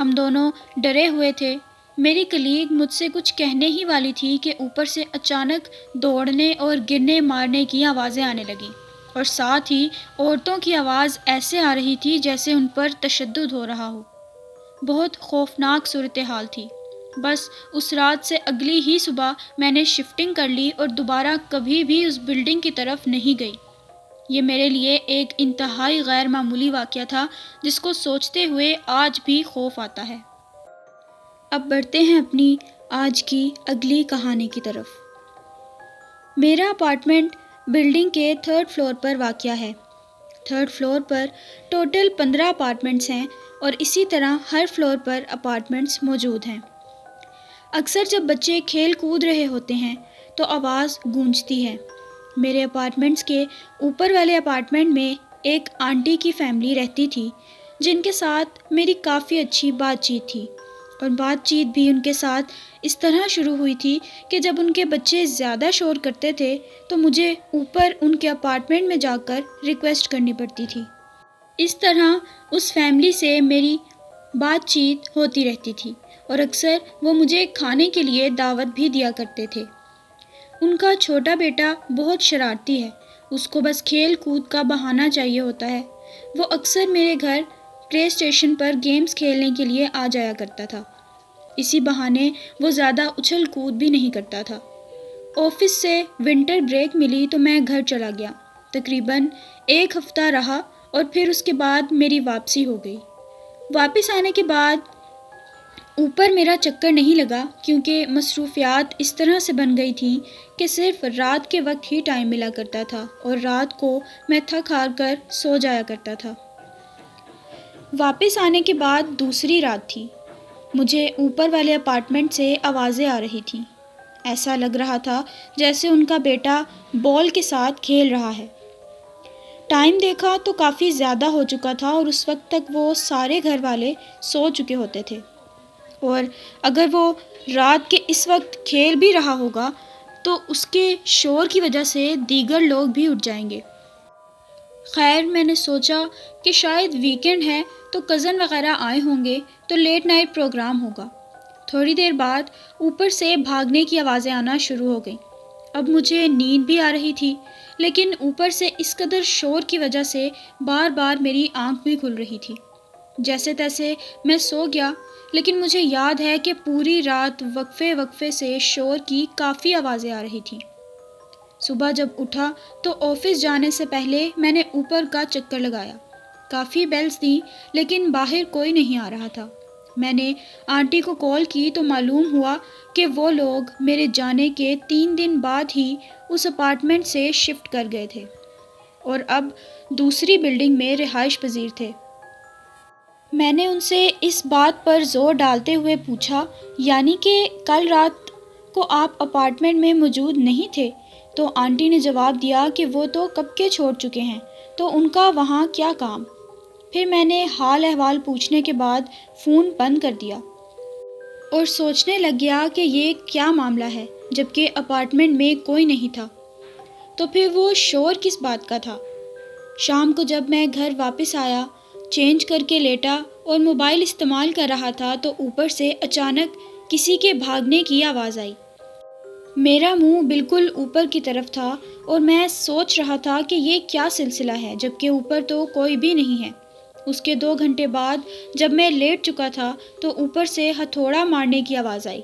ہم دونوں ڈرے ہوئے تھے۔ میری کلیگ مجھ سے کچھ کہنے ہی والی تھی کہ اوپر سے اچانک دوڑنے اور گرنے مارنے کی آوازیں آنے لگیں، اور ساتھ ہی عورتوں کی آواز ایسے آ رہی تھی جیسے ان پر تشدد ہو رہا ہو۔ بہت خوفناک صورتحال تھی۔ بس اس رات سے اگلی ہی صبح میں نے شفٹنگ کر لی اور دوبارہ کبھی بھی اس بلڈنگ کی طرف نہیں گئی۔ یہ میرے لیے ایک انتہائی غیر معمولی واقعہ تھا جس کو سوچتے ہوئے آج بھی خوف آتا ہے۔ اب بڑھتے ہیں اپنی آج کی اگلی کہانی کی طرف۔ میرا اپارٹمنٹ بلڈنگ کے 3rd فلور پر واقع ہے۔ 3rd فلور پر ٹوٹل 15 اپارٹمنٹس ہیں اور اسی طرح ہر فلور پر اپارٹمنٹس موجود ہیں۔ اکثر جب بچے کھیل کود رہے ہوتے ہیں تو آواز گونجتی ہے۔ میرے اپارٹمنٹس کے اوپر والے اپارٹمنٹ میں ایک آنٹی کی فیملی رہتی تھی جن کے ساتھ میری کافی اچھی بات چیت تھی، اور بات چیت بھی ان کے ساتھ اس طرح شروع ہوئی تھی کہ جب ان کے بچے زیادہ شور کرتے تھے تو مجھے اوپر ان کے اپارٹمنٹ میں جا کر ریکویسٹ کرنی پڑتی تھی۔ اس طرح اس فیملی سے میری بات چیت ہوتی رہتی تھی اور اکثر وہ مجھے کھانے کے لیے دعوت بھی دیا کرتے تھے۔ ان کا چھوٹا بیٹا بہت شرارتی ہے، اس کو بس کھیل کود کا بہانہ چاہیے ہوتا ہے۔ وہ اکثر میرے گھر پلے اسٹیشن پر گیمز کھیلنے کے لیے آ جایا کرتا تھا۔ اسی بہانے وہ زیادہ اچھل کود بھی نہیں کرتا تھا۔ آفس سے ونٹر بریک ملی تو میں گھر چلا گیا۔ تقریباً 1 ہفتہ رہا اور پھر اس کے بعد میری واپسی ہو گئی۔ واپس آنے کے بعد اوپر میرا چکر نہیں لگا کیونکہ مصروفیات اس طرح سے بن گئی تھیں کہ صرف رات کے وقت ہی ٹائم ملا کرتا تھا اور رات کو میں تھک ہار کر سو جایا کرتا تھا۔ واپس آنے کے بعد دوسری رات تھی۔ مجھے اوپر والے اپارٹمنٹ سے آوازیں آ رہی تھیں۔ ایسا لگ رہا تھا جیسے ان کا بیٹا بال کے ساتھ کھیل رہا ہے۔ ٹائم دیکھا تو کافی زیادہ ہو چکا تھا اور اس وقت تک وہ سارے گھر والے سو چکے ہوتے تھے، اور اگر وہ رات کے اس وقت کھیل بھی رہا ہوگا تو اس کے شور کی وجہ سے دیگر لوگ بھی اٹھ جائیں گے۔ خیر، میں نے سوچا کہ شاید ویکنڈ ہے تو کزن وغیرہ آئے ہوں گے تو لیٹ نائٹ پروگرام ہوگا۔ تھوڑی دیر بعد اوپر سے بھاگنے کی آوازیں آنا شروع ہو گئیں۔ اب مجھے نیند بھی آ رہی تھی، لیکن اوپر سے اس قدر شور کی وجہ سے بار بار میری آنکھ بھی کھل رہی تھی۔ جیسے تیسے میں سو گیا، لیکن مجھے یاد ہے کہ پوری رات وقفے وقفے سے شور کی کافی آوازیں آ رہی تھیں۔ صبح جب اٹھا تو آفس جانے سے پہلے میں نے اوپر کا چکر لگایا۔ کافی بیلز دیں لیکن باہر کوئی نہیں آ رہا تھا۔ میں نے آنٹی کو کال کی تو معلوم ہوا کہ وہ لوگ میرے جانے کے 3 دن بعد ہی اس اپارٹمنٹ سے شفٹ کر گئے تھے اور اب دوسری بلڈنگ میں رہائش پذیر تھے۔ میں نے ان سے اس بات پر زور ڈالتے ہوئے پوچھا، یعنی کہ کل رات کو آپ اپارٹمنٹ میں موجود نہیں تھے؟ تو آنٹی نے جواب دیا کہ وہ تو کب کے چھوڑ چکے ہیں، تو ان کا وہاں کیا کام؟ پھر میں نے حال احوال پوچھنے کے بعد فون بند کر دیا اور سوچنے لگ گیا کہ یہ کیا معاملہ ہے جبکہ اپارٹمنٹ میں کوئی نہیں تھا۔ تو پھر وہ شور کس بات کا تھا؟ شام کو جب میں گھر واپس آیا، چینج کر کے لیٹا اور موبائل استعمال کر رہا تھا تو اوپر سے اچانک کسی کے بھاگنے کی آواز آئی۔ میرا منہ بالکل اوپر کی طرف تھا اور میں سوچ رہا تھا کہ یہ کیا سلسلہ ہے جبکہ اوپر تو کوئی بھی نہیں ہے۔ اس کے 2 گھنٹے بعد جب میں لیٹ چکا تھا تو اوپر سے ہتھوڑا مارنے کی آواز آئی۔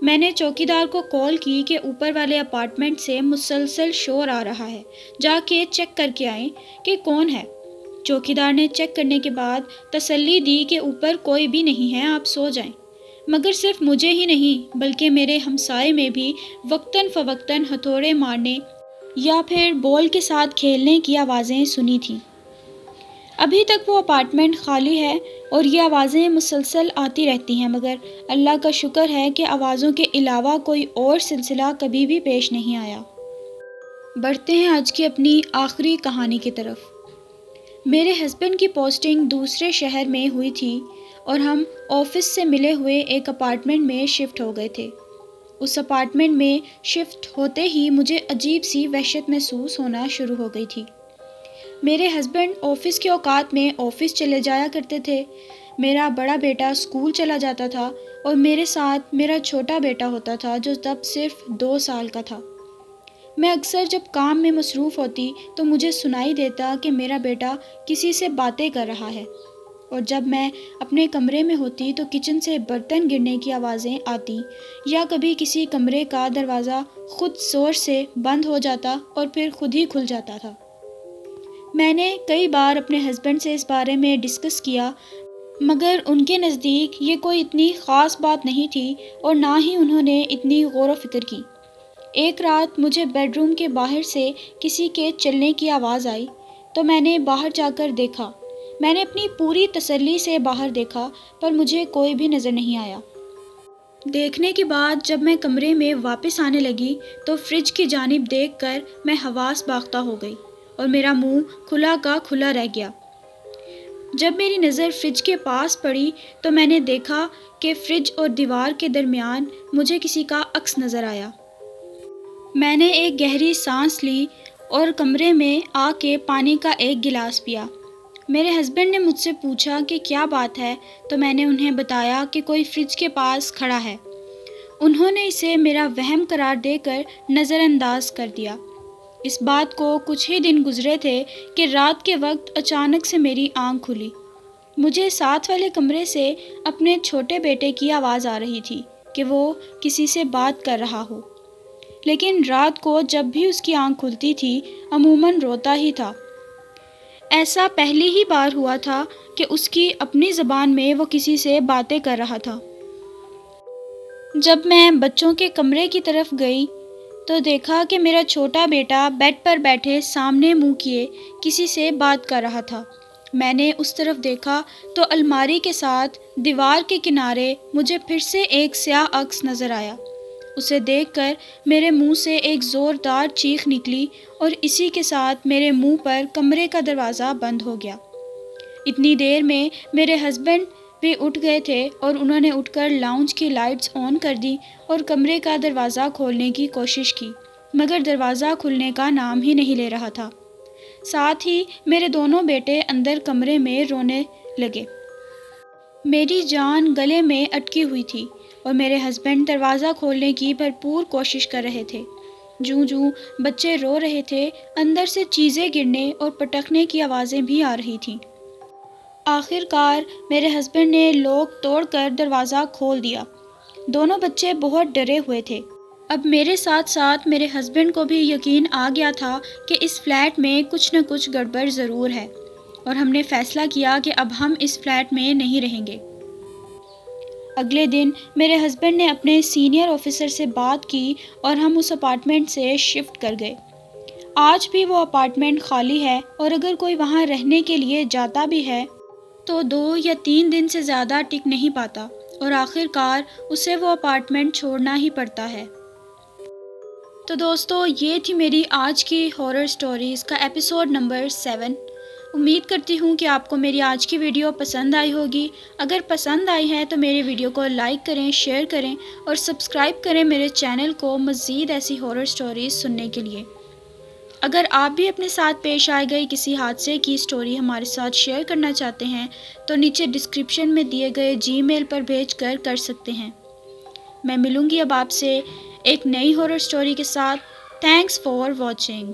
میں نے چوکیدار کو کال کی کہ اوپر والے اپارٹمنٹ سے مسلسل شور آ رہا ہے، جا کے چیک کر کے آئیں کہ کون ہے۔ چوکیدار نے چیک کرنے کے بعد تسلی دی کہ اوپر کوئی بھی نہیں ہے، آپ سو جائیں۔ مگر صرف مجھے ہی نہیں بلکہ میرے ہمسائے میں بھی وقتاً فوقتاً ہتھوڑے مارنے یا پھر بال کے ساتھ کھیلنے کی آوازیں سنی تھیں۔ ابھی تک وہ اپارٹمنٹ خالی ہے اور یہ آوازیں مسلسل آتی رہتی ہیں، مگر اللہ کا شکر ہے کہ آوازوں کے علاوہ کوئی اور سلسلہ کبھی بھی پیش نہیں آیا۔ بڑھتے ہیں آج کی اپنی آخری کہانی کی طرف۔ میرے ہسبینڈ کی پوسٹنگ دوسرے شہر میں ہوئی تھی اور ہم آفس سے ملے ہوئے ایک اپارٹمنٹ میں شفٹ ہو گئے تھے۔ اس اپارٹمنٹ میں شفٹ ہوتے ہی مجھے عجیب سی وحشت محسوس ہونا شروع ہو گئی تھی۔ میرے ہسبینڈ آفس کے اوقات میں آفس چلے جایا کرتے تھے۔ میرا بڑا بیٹا اسکول چلا جاتا تھا اور میرے ساتھ میرا چھوٹا بیٹا ہوتا تھا جو تب صرف 2 سال کا تھا۔ میں اکثر جب کام میں مصروف ہوتی تو مجھے سنائی دیتا کہ میرا بیٹا کسی سے باتیں کر رہا ہے، اور جب میں اپنے کمرے میں ہوتی تو کچن سے برتن گرنے کی آوازیں آتی یا کبھی کسی کمرے کا دروازہ خود زور سے بند ہو جاتا اور پھر خود ہی کھل جاتا تھا۔ میں نے کئی بار اپنے ہسبینڈ سے اس بارے میں ڈسکس کیا، مگر ان کے نزدیک یہ کوئی اتنی خاص بات نہیں تھی اور نہ ہی انہوں نے اتنی غور و فکر کی۔ ایک رات مجھے بیڈ روم کے باہر سے کسی کے چلنے کی آواز آئی تو میں نے باہر جا کر دیکھا۔ میں نے اپنی پوری تسلی سے باہر دیکھا پر مجھے کوئی بھی نظر نہیں آیا۔ دیکھنے کے بعد جب میں کمرے میں واپس آنے لگی تو فریج کی جانب دیکھ کر میں حواس باختہ ہو گئی اور میرا منہ کھلا کا کھلا رہ گیا۔ جب میری نظر فریج کے پاس پڑی تو میں نے دیکھا کہ فریج اور دیوار کے درمیان مجھے کسی کا عکس نظر آیا۔ میں نے ایک گہری سانس لی اور کمرے میں آ کے پانی کا ایک گلاس پیا۔ میرے ہسبینڈ نے مجھ سے پوچھا کہ کیا بات ہے تو میں نے انہیں بتایا کہ کوئی فریج کے پاس کھڑا ہے۔ انہوں نے اسے میرا وہم قرار دے کر نظر انداز کر دیا۔ اس بات کو کچھ ہی دن گزرے تھے کہ رات کے وقت اچانک سے میری آنکھ کھلی۔ مجھے ساتھ والے کمرے سے اپنے چھوٹے بیٹے کی آواز آ رہی تھی کہ وہ کسی سے بات کر رہا ہو، لیکن رات کو جب بھی اس کی آنکھ کھلتی تھی عموماً روتا ہی تھا۔ ایسا پہلی ہی بار ہوا تھا کہ اس کی اپنی زبان میں وہ کسی سے باتیں کر رہا تھا۔ جب میں بچوں کے کمرے کی طرف گئی تو دیکھا کہ میرا چھوٹا بیٹا بیڈ پر بیٹھے سامنے منہ کیے کسی سے بات کر رہا تھا۔ میں نے اس طرف دیکھا تو الماری کے ساتھ دیوار کے کنارے مجھے پھر سے ایک سیاہ عکس نظر آیا۔ اسے دیکھ کر میرے منہ سے ایک زوردار چیخ نکلی اور اسی کے ساتھ میرے منہ پر کمرے کا دروازہ بند ہو گیا۔ اتنی دیر میں میرے ہسبینڈ بھی اٹھ گئے تھے اور انہوں نے اٹھ کر لاؤنج کی لائٹس آن کر دی اور کمرے کا دروازہ کھولنے کی کوشش کی، مگر دروازہ کھلنے کا نام ہی نہیں لے رہا تھا۔ ساتھ ہی میرے دونوں بیٹے اندر کمرے میں رونے لگے۔ میری جان گلے میں اٹکی ہوئی تھی اور میرے ہسبینڈ دروازہ کھولنے کی بھرپور کوشش کر رہے تھے۔ جوں جوں بچے رو رہے تھے اندر سے چیزیں گرنے اور پٹکنے کی آوازیں بھی آ رہی تھیں۔ آخر کار میرے ہسبینڈ نے لوک توڑ کر دروازہ کھول دیا۔ دونوں بچے بہت ڈرے ہوئے تھے۔ اب میرے ساتھ ساتھ میرے ہسبینڈ کو بھی یقین آ گیا تھا کہ اس فلیٹ میں کچھ نہ کچھ گڑبڑ ضرور ہے، اور ہم نے فیصلہ کیا کہ اب ہم اس فلیٹ میں نہیں رہیں گے۔ اگلے دن میرے ہسبینڈ نے اپنے سینئر آفیسر سے بات کی اور ہم اس اپارٹمنٹ سے شفٹ کر گئے۔ آج بھی وہ اپارٹمنٹ خالی ہے اور اگر کوئی وہاں رہنے کے لیے جاتا بھی ہے تو 2 یا 3 دن سے زیادہ ٹک نہیں پاتا اور آخر کار اسے وہ اپارٹمنٹ چھوڑنا ہی پڑتا ہے۔ تو دوستو، یہ تھی میری آج کی ہارر سٹوریز کا ایپیسوڈ نمبر 7۔ امید کرتی ہوں کہ آپ کو میری آج کی ویڈیو پسند آئی ہوگی۔ اگر پسند آئی ہے تو میرے ویڈیو کو لائک کریں، شیئر کریں اور سبسکرائب کریں میرے چینل کو مزید ایسی ہارر سٹوریز سننے کے لیے۔ اگر آپ بھی اپنے ساتھ پیش آئے گئی کسی حادثے کی سٹوری ہمارے ساتھ شیئر کرنا چاہتے ہیں تو نیچے ڈسکرپشن میں دیے گئے جی میل پر بھیج کر سکتے ہیں۔ میں ملوں گی اب آپ سے ایک نئی ہارر سٹوری کے ساتھ۔ Thanks for watching.